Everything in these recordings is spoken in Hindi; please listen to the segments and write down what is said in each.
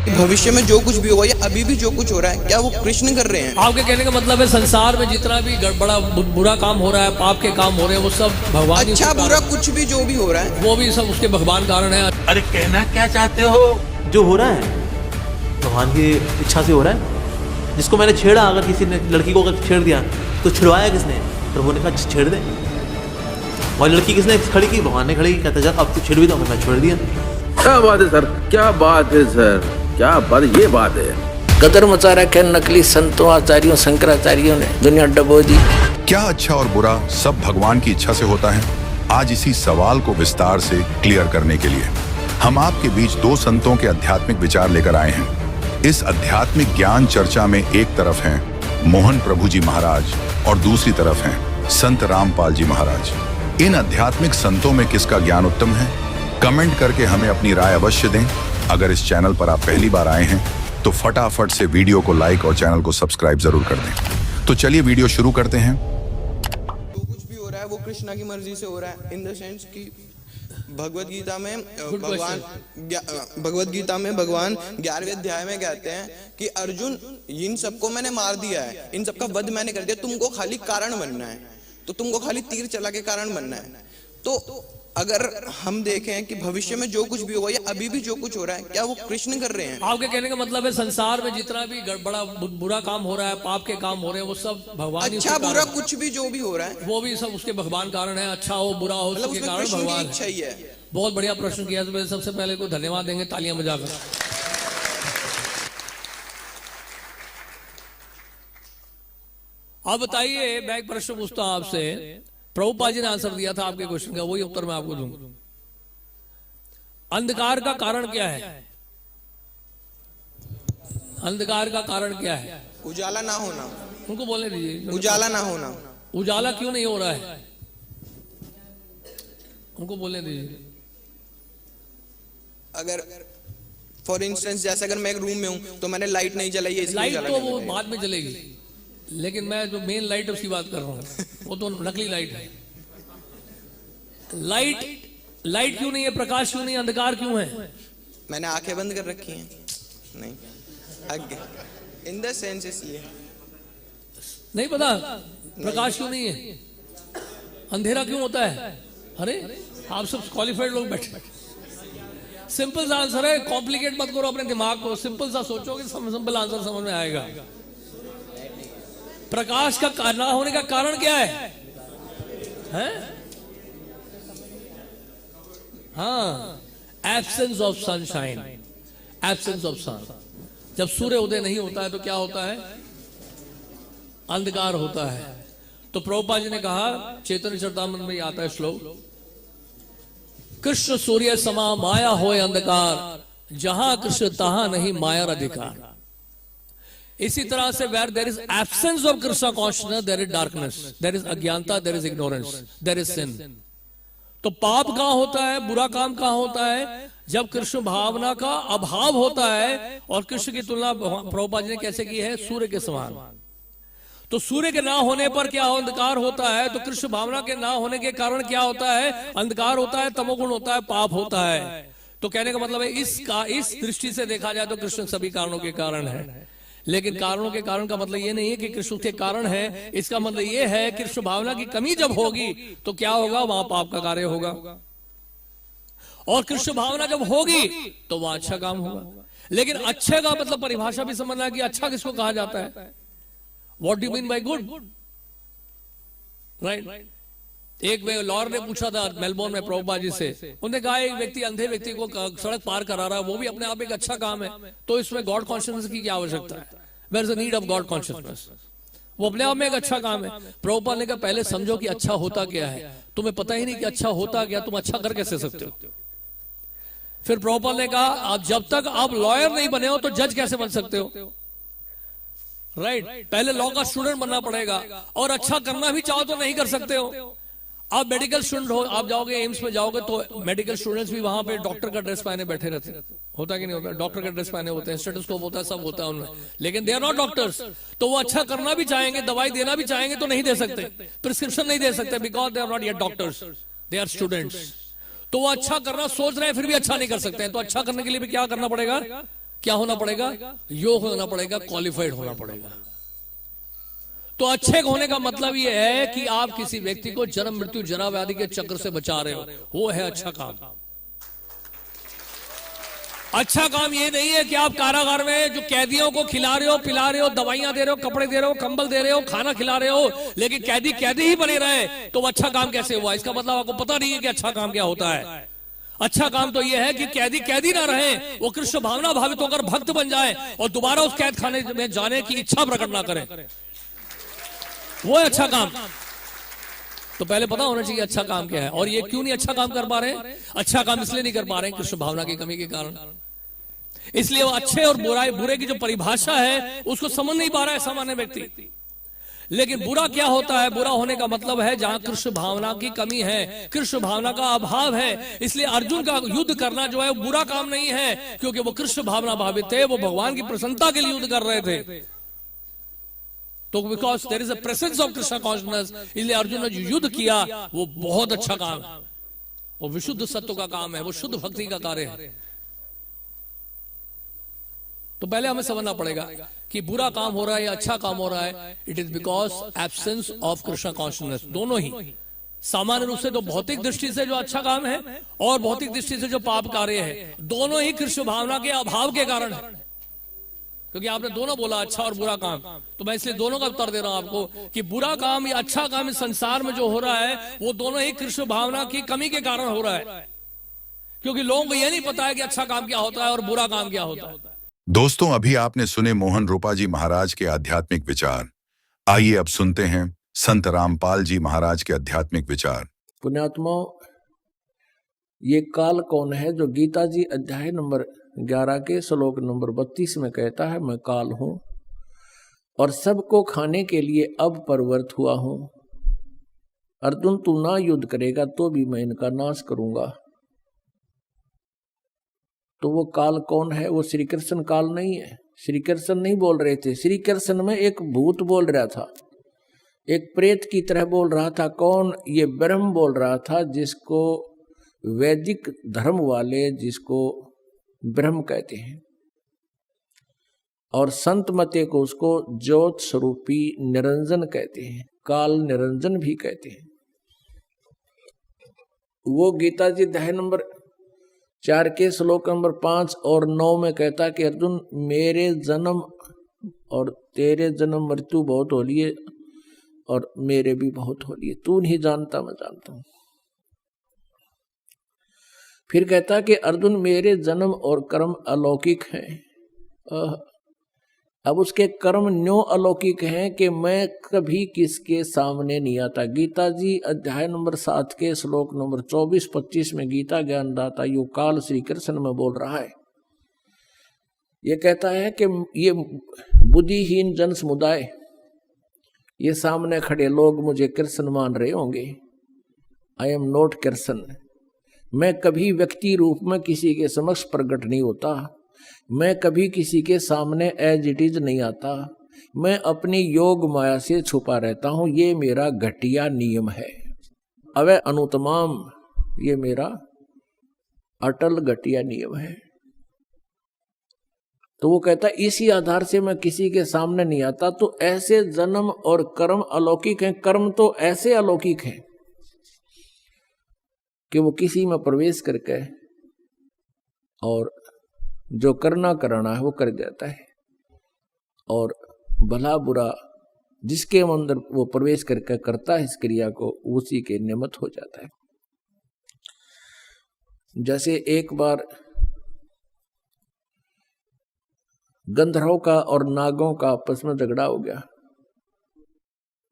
भविष्य में जो कुछ भी होगा या अभी भी जो कुछ हो रहा है, क्या वो कृष्ण कर रहे हैं? आपके कहने का मतलब है संसार में जितना भी बड़ा बुरा काम हो रहा है, पाप के काम हो रहे हैं, वो सब भगवान अच्छा बुरा कुछ भी जो भी हो रहा है वो भी सब उसके भगवान कारण है। अरे कहना क्या चाहते हो? जो हो रहा है भगवान की इच्छा से हो रहा है। जिसको मैंने छेड़ा, अगर किसी ने लड़की को अगर छेड़ दिया तो छुड़वाया किसने? प्रभु ने कहा छेड़ दे। और लड़की किसने खड़ी की? भगवान ने खड़ी की। कहता जा अब तू छेड़ भी तो मैं छोड़ दिया। क्या बात है सर, क्या बात है सर, क्या बात, ये बात है। गदर मचा रखे नकली संतों आचार्यों शंकराचार्यों ने, दुनिया डबो दी। क्या अच्छा और बुरा सब भगवान की इच्छा से होता है? आज इसी सवाल को विस्तार से क्लियर करने के लिए हम आपके बीच दो संतों के आध्यात्मिक विचार लेकर आए हैं। इस आध्यात्मिक ज्ञान चर्चा में एक तरफ हैं मोहन प्रभु जी महाराज और दूसरी तरफ हैं संत रामपाल जी महाराज। इन आध्यात्मिक संतों में किसका ज्ञान उत्तम है? कमेंट करके हमें अपनी राय अवश्य दें। अगर इस चैनल पर आप पहली बार आए हैं तो फटाफट से वीडियो को लाइक और चैनल को सब्सक्राइब जरूर कर दें। तो चलिए वीडियो शुरू करते हैं। जो कुछ भी हो रहा है वो कृष्णा की मर्जी से हो रहा है, इन द सेंस कि भगवत गीता में भगवान 11वें अध्याय में कहते हैं कि अर्जुन इन सबको मैंने मार दिया है, इन सबका वध मैंने कर दिया, तुमको खाली कारण बनना है, तो तुमको खाली तीर चला के कारण बनना है। तो अगर हम देखें कि भविष्य में जो कुछ भी होगा या अभी भी जो कुछ हो रहा है, क्या वो कृष्ण कर रहे हैं? आपके कहने का मतलब है संसार में जितना भी बड़ा बुरा काम हो रहा है, पाप के काम हो रहे हैं, वो सब भगवान। अच्छा बुरा कुछ भी जो भी हो रहा है वो भी सब उसके भगवान कारण है। अच्छा हो बुरा हो मतलब उसके उसमें कारण कृष्ण की भगवान इच्छा ही है। बहुत बढ़िया प्रश्न किया। तो मैं सबसे पहले को धन्यवाद देंगे तालियां बजाकर। अब बताइए, मैं एक प्रश्न पूछता हूं आपसे। प्रभुपाद जी ने आंसर दिया था आपके क्वेश्चन का, वही उत्तर मैं आपको दूंगा। अंधकार का कारण क्या है? अंधकार का कारण क्या है? उजाला ना होना। उनको बोलने दीजिए। उजाला ना होना। उजाला क्यों नहीं हो रहा है? उनको बोलने दीजिए। अगर फॉर इंस्टेंस जैसे अगर मैं एक रूम में हूं तो मैंने लाइट नहीं जलाई है, लाइट तो वो बाद में जलेगी, लेकिन मैं जो मेन लाइट उसकी बात कर रहा हूं वो तो नकली लाइट है। लाइट क्यों नहीं है? प्रकाश क्यों नहीं? अंधकार क्यों है? मैंने आंखें बंद कर रखी हैं। नहीं, इन द सेंस ये नहीं पता प्रकाश क्यों नहीं है? अंधेरा क्यों होता है? अरे आप सब क्वालिफाइड लोग बैठे। सिंपल सा आंसर है, कॉम्प्लिकेट मत करो अपने दिमाग को, सिंपल सा सोचोगे सिंपल आंसर समझ में आएगा। प्रकाश का ना होने का कारण क्या है? हाँ, absence of sunshine, absence of sun. जब सूर्य उदय नहीं होता है तो क्या होता है? अंधकार होता है। तो प्रभुपाद जी ने कहा, चैतन्य चरितामृत में आता है श्लोक, कृष्ण सूर्य समा माया होए अंधकार, जहां कृष्ण तहां नहीं माया अधिकार। इसी तरह से where there is absence of Krishna consciousness there is darkness, there is अज्ञानता, there is ignorance, there is sin. तो पाप कहां होता है, बुरा काम कहां होता है? जब कृष्ण भावना का अभाव होता है। और कृष्ण की तुलना प्रभुपाद जी ने कैसे की है? सूर्य के समान। तो सूर्य के ना होने पर क्या अंधकार होता है, तो कृष्ण भावना के ना होने के कारण क्या होता है? अंधकार होता है, तमोगुण होता है, पाप होता है। तो कहने का मतलब है इस दृष्टि से देखा जाए तो कृष्ण सभी कारणों के कारण है। लेकिन कारणों के कारण का मतलब ये नहीं है कि कृष्ण के कारण है। इसका मतलब ये है कृष्ण भावना की कमी जब होगी तो क्या होगा? वहां पाप का कार्य होगा। और कृष्ण भावना जब होगी तो वहां अच्छा काम होगा। लेकिन अच्छे का मतलब परिभाषा भी समझना कि अच्छा किसको कहा जाता है। What do you mean by good? Right? एक लॉयर ने पूछा था मेलबोर्न में प्रभुपाद जी से, उन्होंने कहा एक व्यक्ति अंधे व्यक्ति को सड़क पार करा रहा है, वो भी अपने आप एक अच्छा काम है, तो इसमें गॉड कॉन्शियसनेस की क्या आवश्यकता है? Where is the need of God consciousness? वो अपने आप में एक अच्छा काम है। प्रभुपाद ने कहा पहले समझो कि अच्छा होता क्या है। तुम्हें पता ही नहीं कि अच्छा होता क्या, तुम अच्छा कर कैसे सकते हो? फिर प्रभुपाद ने कहा आप जब तक आप लॉयर नहीं बने हो तो जज कैसे बन सकते हो? राइट, पहले लॉ का स्टूडेंट बनना पड़ेगा, और अच्छा करना भी चाहो तो नहीं कर सकते हो। आप मेडिकल स्टूडेंट हो, आप जाओगे एम्स में जाओगे तो मेडिकल स्टूडेंट्स भी वहां पे डॉक्टर का ड्रेस पहने बैठे रहते हैं। होता कि नहीं होता? डॉक्टर का ड्रेस पहने होते हैं, स्टेथोस्कोप होता है, सब होता है उनमें, लेकिन दे आर नॉट डॉक्टर्स। तो वो अच्छा करना भी चाहेंगे, दवाई देना भी चाहेंगे तो नहीं दे सकते, प्रिस्क्रिप्शन नहीं दे सकते, because they are not yet doctors, they are students. तो वो अच्छा करना सोच रहे हैं फिर भी अच्छा नहीं कर सकते हैं। तो अच्छा करने के लिए भी क्या करना पड़ेगा? क्या होना पड़ेगा? योग होना पड़ेगा, क्वालिफाइड होना पड़ेगा। तो अच्छे होने का मतलब यह है कि आप किसी व्यक्ति को जन्म मृत्यु जरा व्याधि के चक्र से बचा रहे हो, वो है अच्छा काम। अच्छा काम ये नहीं है कि आप कारागार में जो कैदियों को खिला रहे हो, पिला रहे हो, दवाइयां दे रहे हो, कपड़े दे रहे हो, कंबल दे रहे हो, खाना खिला रहे हो, लेकिन कैदी कैदी ही बने रहे, तो अच्छा काम कैसे हुआ? इसका मतलब आपको पता नहीं है कि अच्छा काम क्या होता है। अच्छा काम तो यह है कि कैदी कैदी ना रहे, वो कृष्ण भावना भावित होकर भक्त बन जाए और दोबारा उस कैद खाने में जाने की इच्छा प्रकट ना करें, वो है अच्छा काम। तो पहले पता होना चाहिए अच्छा काम क्या है। और ये क्यों नहीं अच्छा काम कर पा रहे हैं? अच्छा काम इसलिए नहीं कर पा रहे हैं कृष्ण भावना की कमी के कारण। इसलिए वो अच्छे और बुरे की जो परिभाषा है उसको समझ नहीं पा रहा है सामान्य व्यक्ति। लेकिन बुरा क्या होता है? बुरा होने का मतलब है जहां कृष्ण भावना की कमी है, कृष्ण भावना का अभाव है। इसलिए अर्जुन का युद्ध करना जो है वो बुरा काम नहीं है, क्योंकि वो कृष्ण भावना भावित थे, वो भगवान की प्रसन्नता के लिए युद्ध कर रहे थे। तो because there is a presence of Krishna consciousness, इसलिए अर्जुन ने जो युद्ध किया वो बहुत अच्छा काम है, वो विशुद्ध सत्व का काम है, वो शुद्ध भक्ति का कार्य है। तो पहले हमें समझना पड़ेगा कि बुरा काम हो रहा है या अच्छा काम हो रहा है, it is because absence of Krishna consciousness. दोनों ही, सामान्य रूप से तो भौतिक दृष्टि से जो अच्छा काम है और भौतिक दृष्टि से जो पाप कार्य है, दोनों ही कृष्ण भावना के अभाव के कारण है। क्योंकि आपने दोनों बोला अच्छा और बुरा काम, तो मैं इसलिए दोनों का उत्तर दे रहा हूं आपको कि बुरा काम या अच्छा काम इस संसार में जो हो रहा है वो दोनों ही कृष्ण भावना की कमी के कारण हो रहा है। क्योंकि लोगों को यह नहीं पता है कि अच्छा काम क्या होता है और बुरा काम क्या होता है। दोस्तों, अभी आपने सुने मोहन रूपा जी महाराज के आध्यात्मिक विचार। आइए अब सुनते हैं संत रामपाल जी महाराज के आध्यात्मिक विचार। पुण्यात्मा, ये काल कौन है जो गीता जी अध्याय नंबर 11 के श्लोक नंबर 32 में कहता है, मैं काल हूं और सबको खाने के लिए अब प्रवृत्त हुआ हूं। अर्जुन, तू ना युद्ध करेगा तो भी मैं इनका नाश करूंगा। तो वो काल कौन है? वो श्री कृष्ण काल नहीं है। श्री कृष्ण नहीं बोल रहे थे, श्री कृष्ण में एक भूत बोल रहा था, एक प्रेत की तरह बोल रहा था। कौन? ये ब्रह्म बोल रहा था, जिसको वैदिक धर्म वाले जिसको ब्रह्म कहते हैं, और संत मते को उसको ज्योत स्वरूपी निरंजन कहते हैं, काल निरंजन भी कहते हैं। वो गीता जी अध्याय नंबर 4 के श्लोक नंबर 5 और 9 में कहता कि अर्जुन, मेरे जन्म और तेरे जन्म मृत्यु बहुत हो लिए और मेरे भी बहुत हो लिए, तू नहीं जानता मैं जानता हूं। फिर कहता कि अर्जुन, मेरे जन्म और कर्म अलौकिक हैं। अब उसके कर्म न्यों अलौकिक हैं कि मैं कभी किसके सामने नहीं आता। गीता जी अध्याय नंबर 7 के श्लोक नंबर 24-25 में गीता ज्ञानदाता यो काल श्री कृष्ण में बोल रहा है। ये कहता है कि ये बुद्धिहीन जन समुदाय, ये सामने खड़े लोग मुझे कृष्ण मान रहे होंगे। I am not Krishna. मैं कभी व्यक्ति रूप में किसी के समक्ष प्रकट नहीं होता, मैं कभी किसी के सामने एज इट इज नहीं आता, मैं अपनी योग माया से छुपा रहता हूं। ये मेरा घटिया नियम है। अवय अनुतमाम, ये मेरा अटल घटिया नियम है। तो वो कहता इसी आधार से मैं किसी के सामने नहीं आता। तो ऐसे जन्म और कर्म अलौकिक हैं। कर्म तो ऐसे अलौकिक हैं कि वो किसी में प्रवेश करके और जो करना कराना है वो कर देता है, और भला बुरा जिसके अंदर वो प्रवेश करके करता है इस क्रिया को, उसी के निमित्त हो जाता है। जैसे एक बार गंधर्वों का और नागों का आपस में झगड़ा हो गया।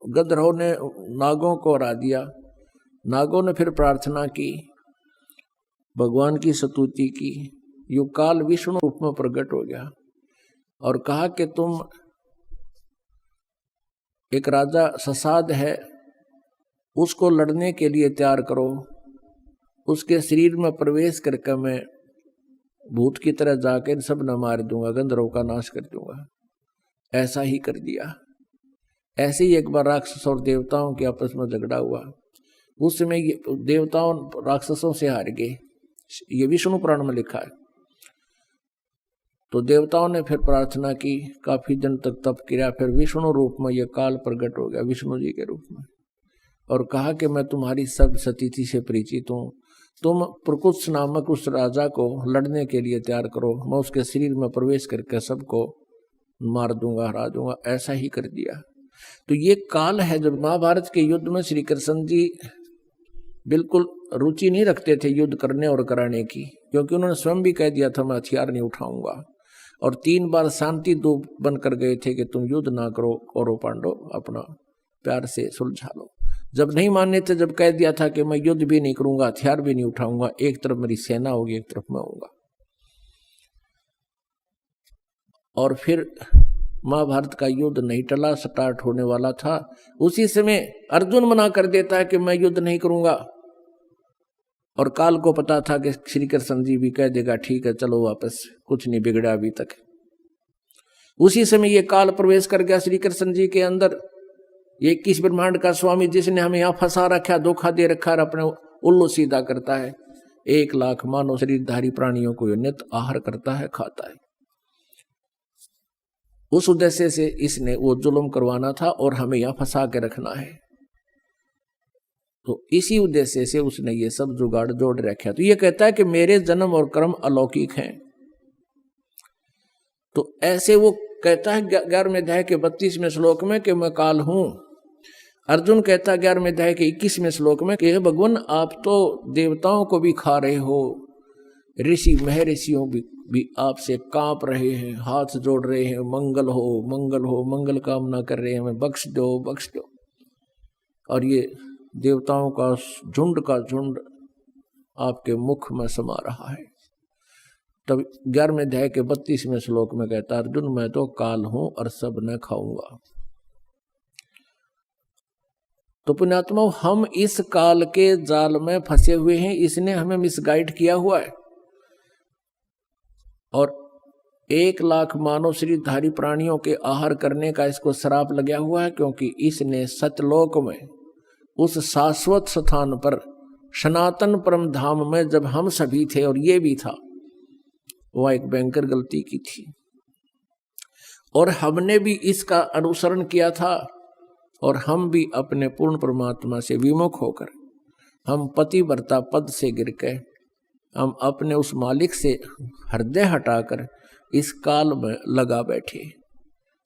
गंधर्वों ने नागों को हरा दिया। नागों ने फिर प्रार्थना की, भगवान की स्तुति की। यो काल विष्णु रूप में प्रकट हो गया और कहा कि तुम, एक राजा ससाद है, उसको लड़ने के लिए तैयार करो। उसके शरीर में प्रवेश करके मैं भूत की तरह जाकर सब न मार दूंगा, गंधर्वों का नाश कर दूंगा। ऐसा ही कर दिया। ऐसे ही एक बार राक्षस और देवताओं के आपस में झगड़ा हुआ। उस समय देवताओं राक्षसों से हार गए। ये विष्णु पुराण में लिखा है। तो देवताओं ने फिर प्रार्थना की, काफी दिन तक तप किया, फिर विष्णु रूप में यह काल प्रकट हो गया, विष्णु जी के रूप में, और कहा कि मैं तुम्हारी सब सतीथि से परिचित हूँ, तुम प्रकुत्स नामक उस राजा को लड़ने के लिए तैयार करो, मैं उसके शरीर में प्रवेश करके सबको मार दूंगा, हरा दूंगा। ऐसा ही कर दिया। तो ये काल है। जब महाभारत के युद्ध में श्री कृष्ण जी बिल्कुल रुचि नहीं रखते थे युद्ध करने और कराने की, क्योंकि उन्होंने स्वयं भी कह दिया था मैं हथियार नहीं उठाऊंगा, और 3 बार शांति दूत बनकर गए थे कि तुम युद्ध ना करो, कौरव पांडव अपना प्यार से सुलझा लो। जब नहीं मानने थे, जब कह दिया था कि मैं युद्ध भी नहीं करूंगा, हथियार भी नहीं उठाऊंगा, एक तरफ मेरी सेना होगी, एक तरफ मैं होऊंगा। और फिर महाभारत का युद्ध नहीं टला, स्टार्ट होने वाला था। उसी समय अर्जुन मना कर देता है कि मैं युद्ध नहीं करूंगा, और काल को पता था कि श्री कृष्ण जी भी कह देगा ठीक है चलो वापस, कुछ नहीं बिगड़ा अभी तक। उसी समय ये काल प्रवेश कर गया श्री कृष्ण जी के अंदर। ये 21 ब्रह्मांड का स्वामी जिसने हमें यहाँ फंसा रखा, धोखा दे रखा है, अपने उल्लू सीधा करता है। 1 लाख मानव शरीरधारी प्राणियों को नित आहार करता है, खाता है। उस उद्देश्य से इसने वो जुल्म करवाना था और हमें यहाँ फंसा के रखना है। तो इसी उद्देश्य से उसने ये सब जुगाड़ जोड़ रखा। तो ये कहता है कि मेरे जन्म और कर्म अलौकिक हैं। तो ऐसे वो कहता है 11वें अध्याय के 32वें श्लोक में कि मैं काल हूं। अर्जुन कहता है 11वें अध्याय के 21वें श्लोक में कि भगवान आप तो देवताओं को भी खा रहे हो, ऋषि महर्षियों भी आपसे कांप रहे हैं, हाथ जोड़ रहे हैं, मंगल हो मंगल हो, मंगल कामना कर रहे हैं, हमें बख्श दो बख्श दो। और ये देवताओं का झुंड आपके मुख में समा रहा है। तब 11वें अध्याय के 32वें श्लोक में कहता अर्जुन मैं तो काल हूं और सब न खाऊंगा। तो पुण्यात्मा हम इस काल के जाल में फंसे हुए हैं, इसने हमें मिसगाइड किया हुआ है। और 1 लाख मानव शरीरधारी प्राणियों के आहार करने का इसको श्राप लगा हुआ है, क्योंकि इसने सतलोक में उस शाश्वत स्थान पर सनातन परम धाम में जब हम सभी थे और ये भी था, वह एक भयंकर गलती की थी। और हमने भी इसका अनुसरण किया था, और हम भी अपने पूर्ण परमात्मा से विमुख होकर हम पतिव्रता पद से गिर के हम अपने उस मालिक से हृदय हटाकर इस काल में लगा बैठे,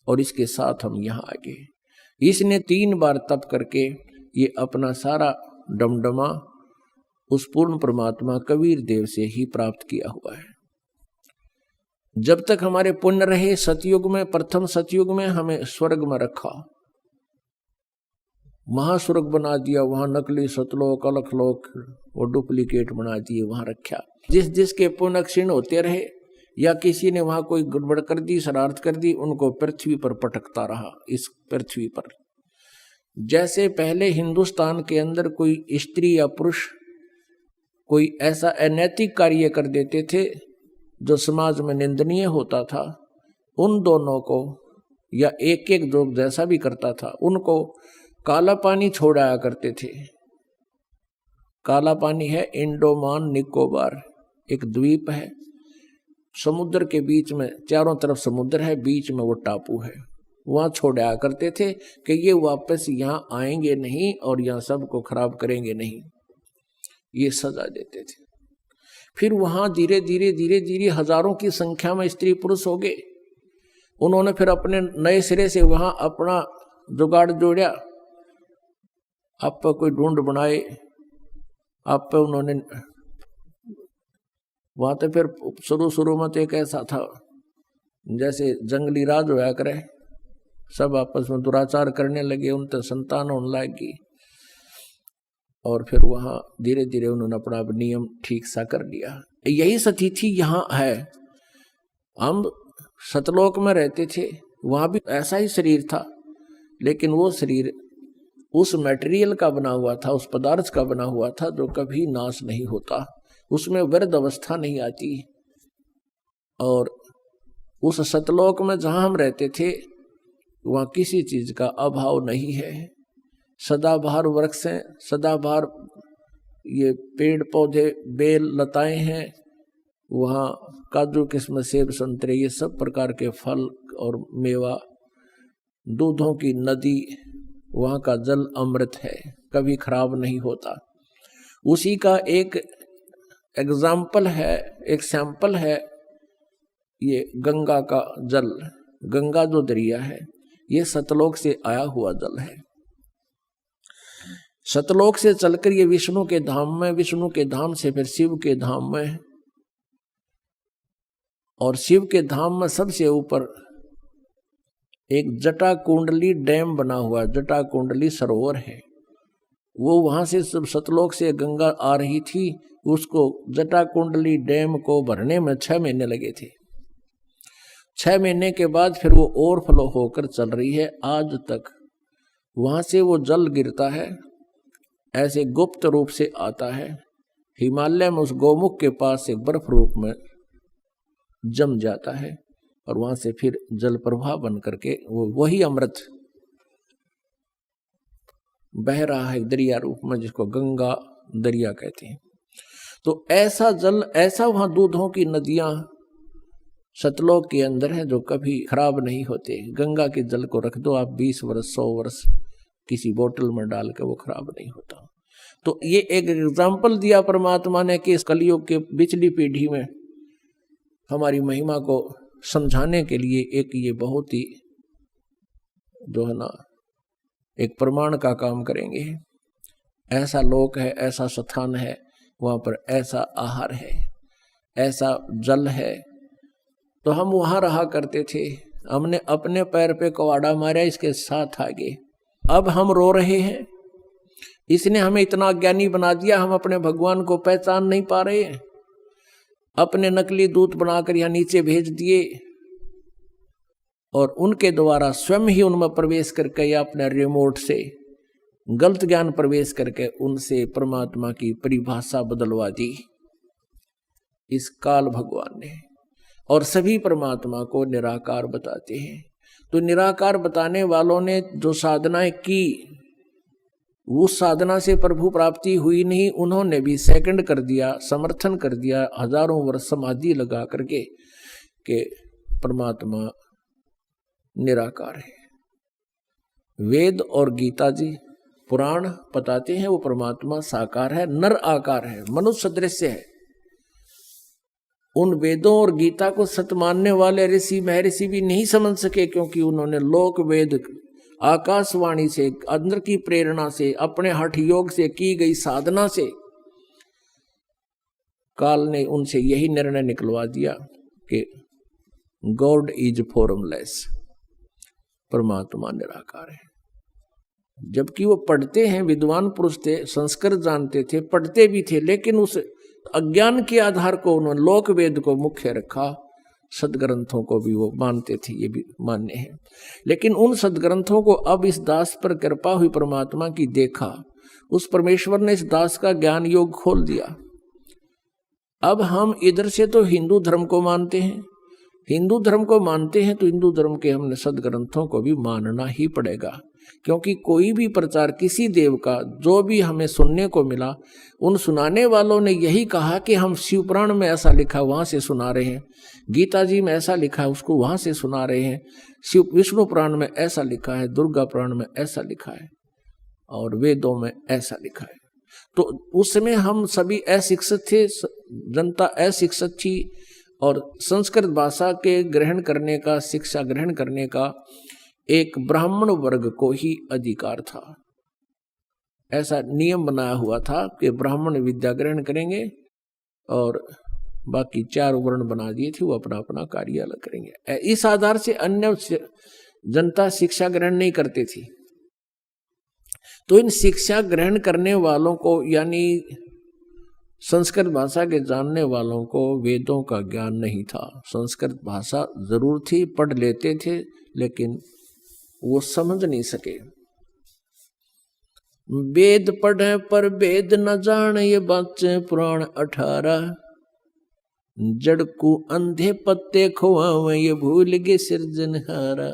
और इसके साथ हम यहाँ आ गए। इसने 3 बार तप करके ये अपना सारा डमडमा उस पूर्ण परमात्मा कबीर देव से ही प्राप्त किया हुआ है। जब तक हमारे पुण्य रहे, सतयुग में, प्रथम सतयुग में हमें स्वर्ग में रखा, महास्वर्ग बना दिया, वहां नकली सतलोक अलखलोक वो डुप्लीकेट बना दिए, वहां रखा। जिसके पुण्य क्षीण होते रहे या किसी ने वहां कोई गड़बड़ कर दी, शरारत कर दी, उनको पृथ्वी पर पटकता रहा। इस पृथ्वी पर जैसे पहले हिंदुस्तान के अंदर कोई स्त्री या पुरुष कोई ऐसा अनैतिक कार्य कर देते थे जो समाज में निंदनीय होता था, उन दोनों को, या एक जो जैसा भी करता था, उनको काला पानी छोड़ाया करते थे। काला पानी है इंडोमान निकोबार, एक द्वीप है, समुद्र के बीच में, चारों तरफ समुद्र है, बीच में वो टापू है, वहां छोड़ाया करते थे कि ये वापस यहाँ आएंगे नहीं और यहाँ सबको खराब करेंगे नहीं, ये सजा देते थे। फिर वहां धीरे धीरे हजारों की संख्या में स्त्री पुरुष हो गए। उन्होंने फिर अपने नए सिरे से वहां अपना जुगाड़ जोड़ा, आप पर कोई ढूंढ बनाए, आप पे उन्होंने वहां तो फिर शुरू में तो एक ऐसा था जैसे जंगली राज होया करे, सब आपस में दुराचार करने लगे, उनसे संतान होने लगी, और फिर वहां धीरे धीरे उन्होंने अपना नियम ठीक सा कर लिया। यही स्थिति यहाँ है। हम सतलोक में रहते थे, वहां भी ऐसा ही शरीर था, लेकिन वो शरीर उस मटेरियल का बना हुआ था, उस पदार्थ का बना हुआ था जो कभी नाश नहीं होता, उसमें वृद्ध अवस्था नहीं आती। और उस सतलोक में जहां हम रहते थे वहां किसी चीज का अभाव नहीं है। सदाबहार वृक्ष हैं, सदाबहार ये पेड़ पौधे बेल लताएं हैं, वहाँ काजू किस्म सेब संतरे ये सब प्रकार के फल और मेवा, दूधों की नदी, वहाँ का जल अमृत है, कभी खराब नहीं होता। उसी का एक एग्जाम्पल है, एक सैंपल है ये गंगा का जल। गंगा जो दरिया है ये सतलोक से आया हुआ जल है। सतलोक से चलकर ये विष्णु के धाम में, विष्णु के धाम से फिर शिव के धाम में, और शिव के धाम में सबसे ऊपर एक जटा कुंडली डैम बना हुआ, जटा कुंडली सरोवर है। वो वहां से सब सतलोक से गंगा आ रही थी, उसको जटा कुंडली डैम को भरने में 6 महीने लगे थे। 6 महीने के बाद फिर वो ओवरफ्लो होकर चल रही है आज तक। वहां से वो जल गिरता है, ऐसे गुप्त रूप से आता है, हिमालय में उस गोमुख के पास एक बर्फ रूप में जम जाता है, और वहां से फिर जल प्रवाह बन करके वो वही अमृत बह रहा है दरिया रूप में, जिसको गंगा दरिया कहते हैं। तो ऐसा जल, ऐसा वहां दूधों की नदियां सतलोक के अंदर है जो कभी खराब नहीं होते। गंगा के जल को रख दो आप 20 वर्ष 100 वर्ष किसी बोतल में डाल के, वो खराब नहीं होता। तो ये एक एग्जाम्पल दिया परमात्मा ने कि इस कलयुग के पिछली पीढ़ी में हमारी महिमा को समझाने के लिए एक ये बहुत ही जो है ना एक प्रमाण का काम करेंगे। ऐसा लोक है, ऐसा स्थान है, वहाँ पर ऐसा आहार है, ऐसा जल है। तो हम वहाँ रहा करते थे, हमने अपने पैर पे कवाड़ा मारा, इसके साथ आगे अब हम रो रहे हैं। इसने हमें इतना अज्ञानी बना दिया, हम अपने भगवान को पहचान नहीं पा रहे हैं। अपने नकली दूत बनाकर यहाँ नीचे भेज दिए, और उनके द्वारा स्वयं ही उनमें प्रवेश करके या अपने रिमोट से गलत ज्ञान प्रवेश करके उनसे परमात्मा की परिभाषा बदलवा दी इस काल भगवान ने। और सभी परमात्मा को निराकार बताते हैं। तो निराकार बताने वालों ने जो साधनाएं की, उस साधना से प्रभु प्राप्ति हुई नहीं, उन्होंने भी सेकंड कर दिया, समर्थन कर दिया, हजारों वर्ष समाधि लगा करके कि परमात्मा निराकार है। वेद और गीता जी पुराण बताते हैं वो परमात्मा साकार है, नर आकार है, मनुष्य सदृश्य है। उन वेदों और गीता को सत्य मानने वाले ऋषि महर्षि भी नहीं समझ सके, क्योंकि उन्होंने लोक वेद आकाशवाणी से, अंदर की प्रेरणा से, अपने हठ योग से की गई साधना से काल ने उनसे यही निर्णय निकलवा दिया कि गॉड इज फॉर्मलेस, परमात्मा निराकार है। जबकि वो पढ़ते हैं, विद्वान पुरुष थे, संस्कृत जानते थे, पढ़ते भी थे, लेकिन उस अज्ञान के आधार को उन्होंने लोक वेद को मुख्य रखा। सदग्रंथों को भी वो मानते थे, ये भी मान्य है। लेकिन उन सदग्रंथों को अब इस दास पर कृपा हुई परमात्मा की देखा, उस परमेश्वर ने इस दास का ज्ञान योग खोल दिया। अब हम इधर से तो हिंदू धर्म को मानते हैं, हिंदू धर्म को मानते हैं तो हिंदू धर्म के हमने सदग्रंथों को भी मानना ही पड़ेगा। क्योंकि कोई भी प्रचार किसी देव का जो भी हमें सुनने को मिला, उन सुनाने वालों ने यही कहा कि हम शिव पुराण में ऐसा लिखा वहां से सुना रहे हैं, गीता जी में ऐसा लिखा है उसको वहां से सुना रहे हैं, शिव विष्णु पुराण में ऐसा लिखा है, दुर्गा पुराण में ऐसा लिखा है, और वेदों में ऐसा लिखा है। तो उसमें हम सभी अशिक्षित थे, जनता अशिक्षित थी, और संस्कृत भाषा के ग्रहण करने का, शिक्षा ग्रहण करने का एक ब्राह्मण वर्ग को ही अधिकार था। ऐसा नियम बनाया हुआ था कि ब्राह्मण विद्या ग्रहण करेंगे और बाकी 4 वर्ण बना दिए थे, वो अपना अपना कार्य अलग करेंगे। इस आधार से अन्य जनता शिक्षा ग्रहण नहीं करती थी। तो इन शिक्षा ग्रहण करने वालों को, यानी संस्कृत भाषा के जानने वालों को वेदों का ज्ञान नहीं था। संस्कृत भाषा जरूर थी, पढ़ लेते थे, लेकिन वो समझ नहीं सके। वेद पढ़े पर वेद न जान, ये बच्चे पुराण 18। जड़ को अंधे पत्ते खुआवे, ये भूल गए सिरजनहारा।